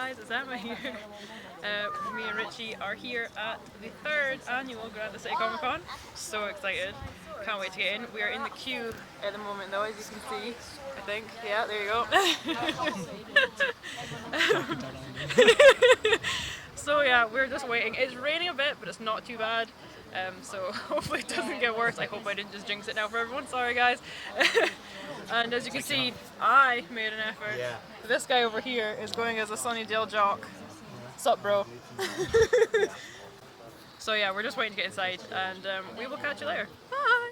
guys, it's Emma here. Me and Richie are here at the third annual Granite City Comic Con. So excited. Can't wait to get in. We are in the queue at the moment though, as you can see. I think. Yeah, there you go. So yeah, we're just waiting. It's raining a bit, but it's not too bad. So hopefully it doesn't get worse. I hope I didn't just jinx it now for everyone. Sorry guys. And as you can see, I made an effort. Yeah. This guy over here is going as a Sunnydale jock. Sup, bro? So yeah, we're just waiting to get inside, and we will catch you later. Bye!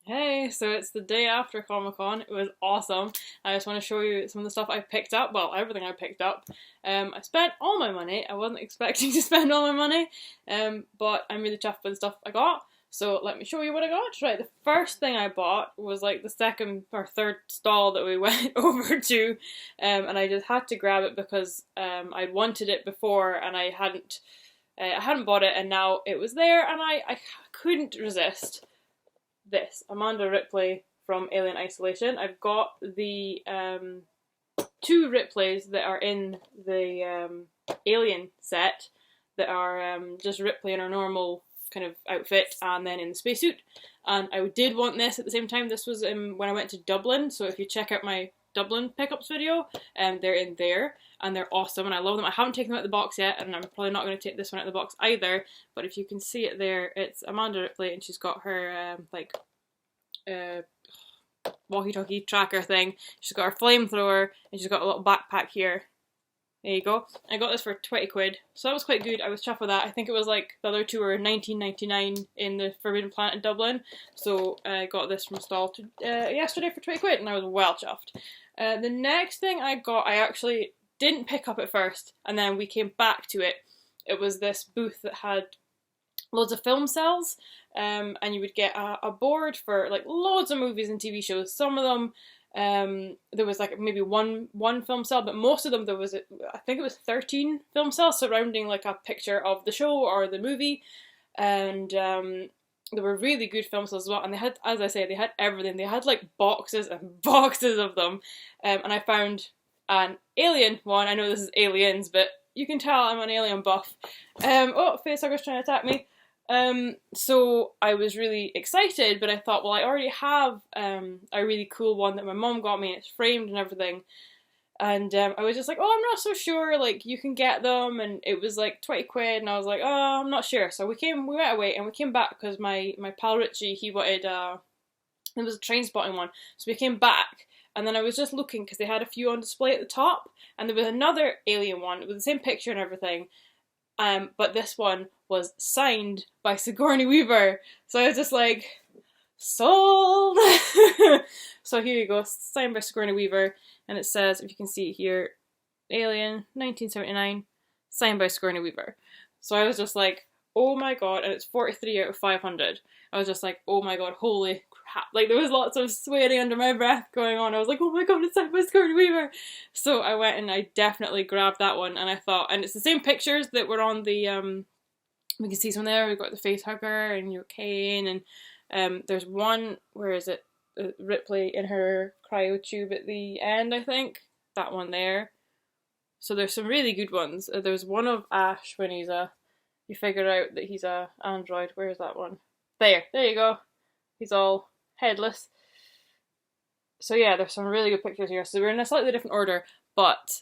Hey, so it's the day after Comic Con. It was awesome. I just want to show you some of the stuff I picked up. Well, everything I picked up. I spent all my money. I wasn't expecting to spend all my money, but I'm really chuffed with the stuff I got. So let me show you what I got. Right, the first thing I bought was like the second or third stall that we went over to, and I just had to grab it because I'd wanted it before and I hadn't bought it, and now it was there, and I couldn't resist this Amanda Ripley from Alien Isolation. I've got the two Ripleys that are in the Alien set that are just Ripley in her normal kind of outfit and then in the spacesuit. And I did want this at the same time. This was when I went to Dublin, so if you check out my Dublin pickups video, they're in there and they're awesome and I love them. I haven't taken them out of the box yet and I'm probably not going to take this one out of the box either, but if you can see it there, it's Amanda Ripley and she's got her walkie-talkie tracker thing. She's got her flamethrower and she's got a little backpack here. There you go. I got this for 20 quid, so that was quite good. I was chuffed with that. I think it was like the other two were $19.99 in the Forbidden Planet in Dublin, so I got this from stall yesterday for 20 quid and I was well chuffed. The next thing I got, I actually didn't pick up at first, and then we came back to it. It was this booth that had loads of film cells, and you would get a board for like loads of movies and TV shows. Some of them, there was like maybe one film cell, but most of them there was, I think it was 13 film cells surrounding like a picture of the show or the movie, and they were really good film cells as well. And they had, as I say, they had everything. They had like boxes and boxes of them, and I found an Alien one. I know this is Aliens, but you can tell I'm an Alien buff. Oh, facehugger's trying to attack me. So I was really excited, but I thought, well, I already have a really cool one that my mom got me, and it's framed and everything. And I was just like, oh, I'm not so sure, like, you can get them, and it was like 20 quid, and I was like, oh, I'm not sure. So we went away, and we came back, because my pal Richie, he wanted, it was a train spotting one, so we came back, and then I was just looking, because they had a few on display at the top, and there was another Alien one, with the same picture and everything, but this one was signed by Sigourney Weaver, so I was just like, sold! So here you go, signed by Sigourney Weaver, and it says, if you can see here, Alien, 1979, signed by Sigourney Weaver. So I was just like, oh my god, and it's 43 out of 500. I was just like, oh my god, holy crap. Like, there was lots of swearing under my breath going on. I was like, oh my god, it's signed by Sigourney Weaver. So I went and I definitely grabbed that one, and I thought, and it's the same pictures that were on the, we can see some there. We've got the facehugger and your Kane, and there's one, where is it? Ripley in her cryo tube at the end, I think. That one there. So there's some really good ones. There's one of Ash when he's you figure out that he's a android. Where is that one? There you go. He's all headless. So yeah, there's some really good pictures here. So we're in a slightly different order, but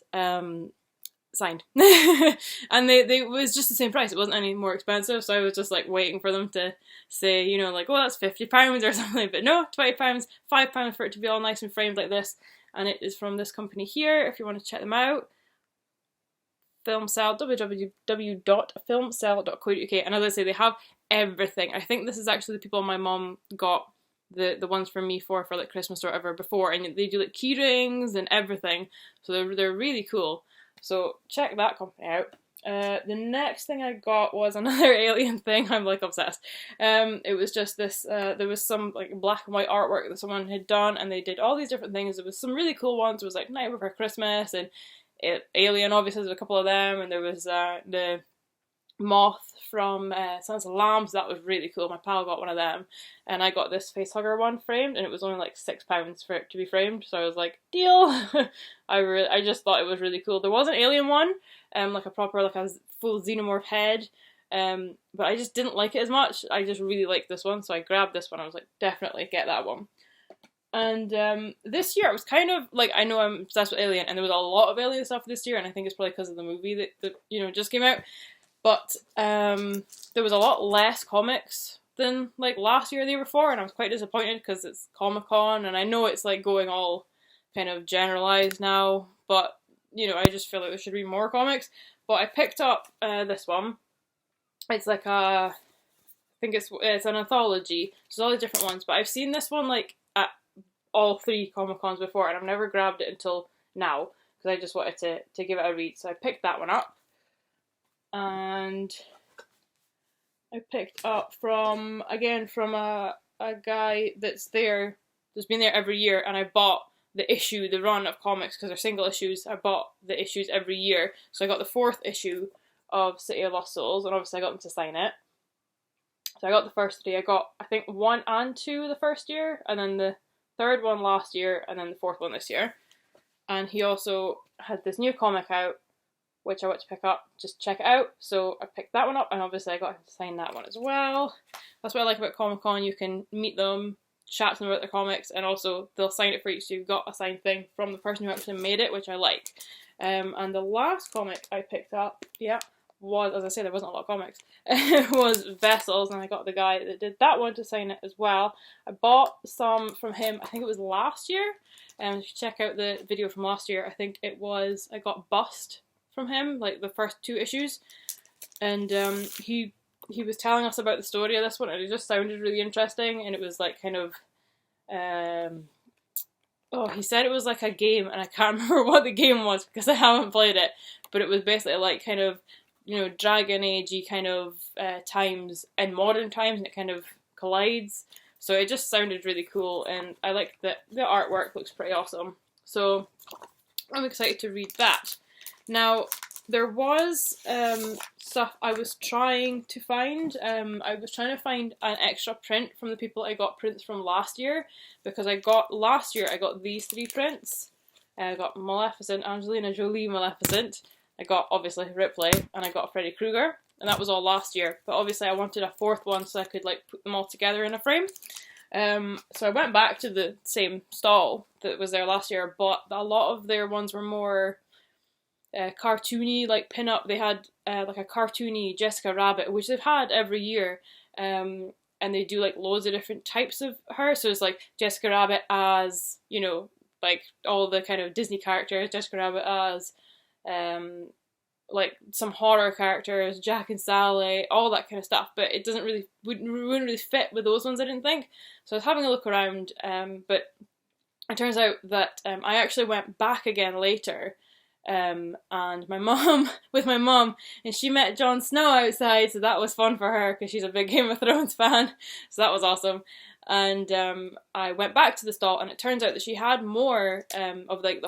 signed. And they was just the same price. It wasn't any more expensive, so I was just like waiting for them to say, you know, like, oh, that's £50 or something, but no, £20, £5 for it to be all nice and framed like this. And it is from this company here, if you want to check them out. Filmcell, www.filmcell.co.uk, and as I say, they have everything. I think this is actually the people my mom got the ones from me for like Christmas or whatever before, and they do like key rings and everything, so they're really cool. So check that company out. The next thing I got was another Alien thing. I'm like obsessed. It was just this, there was some like black and white artwork that someone had done, and they did all these different things. There was some really cool ones. It was like Night Before Christmas, and Alien, obviously, there's a couple of them, and there was the moth from Silence of the Lambs. That was really cool. My pal got one of them, and I got this facehugger one framed, and it was only like £6 for it to be framed, so I was like, deal! I just thought it was really cool. There was an Alien one, like a proper, like a full xenomorph head, but I just didn't like it as much. I just really liked this one, so I grabbed this one. I was like, definitely get that one. And this year it was kind of like, I know I'm obsessed with Alien, and there was a lot of Alien stuff this year, and I think it's probably because of the movie that you know just came out. But there was a lot less comics than like last year or the year before, and I was quite disappointed because it's Comic-Con, and I know it's like going all kind of generalized now, but you know, I just feel like there should be more comics. But I picked up this one. It's like I think it's an anthology. There's all these different ones, but I've seen this one like at all 3 Comic-Cons before, and I've never grabbed it until now because I just wanted to give it a read. So I picked that one up, and I picked up from a guy that's been there every year, and I bought the run of comics because they're single issues. I bought the issues every year, so I got the 4th issue of City of Lost Souls, and obviously I got them to sign it. So I got the first 3. I got, I think, 1 and 2 the first year, and then the 3rd one last year, and then the 4th one this year. And he also had this new comic out, which I want to pick up, just check it out. So I picked that one up, and obviously I got him to sign that one as well. That's what I like about Comic-Con. You can meet them, chat to them about their comics, and also they'll sign it for you, so you've got a signed thing from the person who actually made it, which I like. And the last comic I picked up, was, as I say, there wasn't a lot of comics, was Vessels, and I got the guy that did that one to sign it as well. I bought some from him, I think it was last year, and if you check out the video from last year, I think it was, I got Bust from him, like the first 2 issues, and he was telling us about the story of this one, and it just sounded really interesting, and it was like kind of, he said it was like a game, and I can't remember what the game was because I haven't played it, but it was basically like kind of, you know, Dragon Age-y kind of times in modern times, and it kind of collides. So it just sounded really cool, and I like that the artwork looks pretty awesome. So I'm excited to read that. Now, there was stuff I was trying to find. I was trying to find an extra print from the people I got prints from last year, because last year I got these 3 prints. I got Maleficent, Angelina Jolie Maleficent. I got, obviously, Ripley, and I got Freddy Krueger, and that was all last year. But obviously I wanted a 4th one so I could, like, put them all together in a frame. So I went back to the same stall that was there last year, but a lot of their ones were more cartoony, like pin-up. They had like a cartoony Jessica Rabbit, which they've had every year, and they do like loads of different types of her. So it's like Jessica Rabbit as, you know, like all the kind of Disney characters, Jessica Rabbit as like some horror characters, Jack and Sally, all that kind of stuff, but it wouldn't really fit with those ones, I didn't think. So I was having a look around, but it turns out that I actually went back again later, and my mum, and she met Jon Snow outside, so that was fun for her, because she's a big Game of Thrones fan, so that was awesome. And I went back to the stall, and it turns out that she had more of like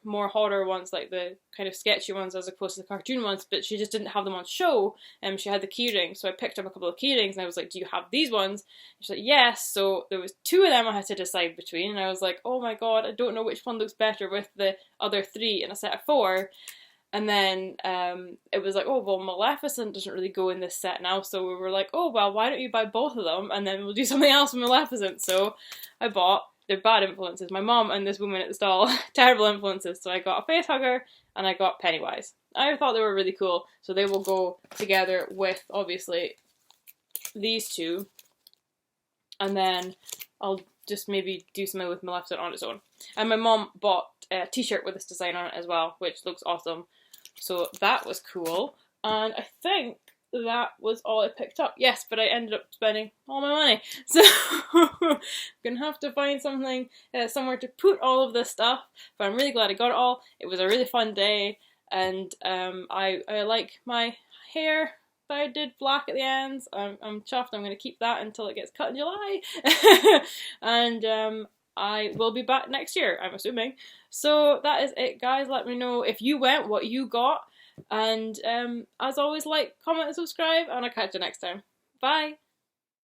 more horror ones, like the kind of sketchy ones as opposed to the cartoon ones, but she just didn't have them on show. She had the keyrings, so I picked up a couple of keyrings, and I was like, do you have these ones? And she's like, yes. So there was 2 of them I had to decide between, and I was like, oh my god, I don't know which one looks better with the other 3 in a set of 4. And then it was like, oh, well, Maleficent doesn't really go in this set now, so we were like, oh, well, why don't you buy both of them, and then we'll do something else with Maleficent. So I bought, they're bad influences, my mom and this woman at the stall, terrible influences, so I got a Facehugger, and I got Pennywise. I thought they were really cool, so they will go together with, obviously, these 2, and then I'll just maybe do something with Maleficent on its own. And my mom bought a t-shirt with this design on it as well, which looks awesome. So that was cool. And I think that was all I picked up. Yes, but I ended up spending all my money. So I'm going to have to find something, somewhere to put all of this stuff. But I'm really glad I got it all. It was a really fun day. And I like my hair that I did black at the ends. I'm chuffed. I'm going to keep that until it gets cut in July. And I will be back next year, I'm assuming. So that is it, guys. Let me know if you went, what you got. And as always, like, comment, and subscribe. And I'll catch you next time. Bye!